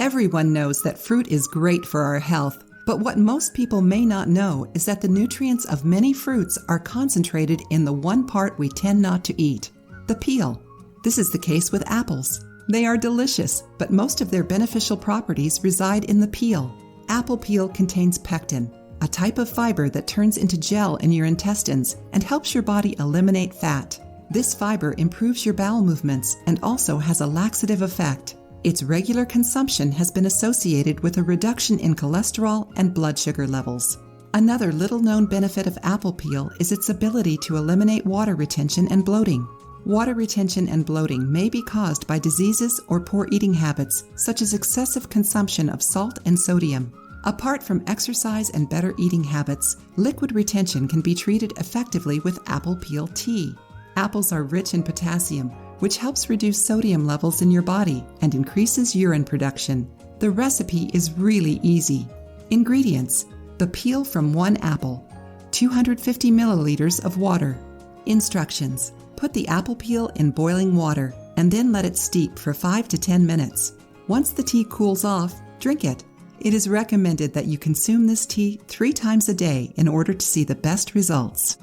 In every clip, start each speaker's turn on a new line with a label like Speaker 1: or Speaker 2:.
Speaker 1: Everyone knows that fruit is great for our health, but what most people may not know is that the nutrients of many fruits are concentrated in the one part we tend not to eat, the peel. This is the case with apples. They are delicious, but most of their beneficial properties reside in the peel. Apple peel contains pectin, a type of fiber that turns into gel in your intestines and helps your body eliminate fat. This fiber improves your bowel movements and also has a laxative effect. Its regular consumption has been associated with a reduction in cholesterol and blood sugar levels. Another little-known benefit of apple peel is its ability to eliminate water retention and bloating. Water retention and bloating may be caused by diseases or poor eating habits, such as excessive consumption of salt and sodium. Apart from exercise and better eating habits, liquid retention can be treated effectively with apple peel tea. Apples are rich in potassium, which helps reduce sodium levels in your body and increases urine production. The recipe is really easy. Ingredients: the peel from 1 apple, 250 milliliters of water. Instructions: put the apple peel in boiling water and then let it steep for 5 to 10 minutes. Once the tea cools off, drink it. It is recommended that you consume this tea 3 times a day in order to see the best results.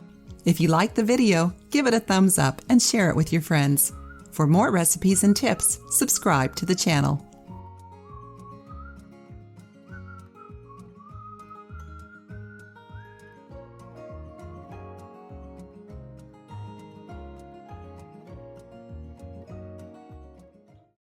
Speaker 1: If you liked the video, give it a thumbs up and share it with your friends. For more recipes and tips, subscribe to the channel.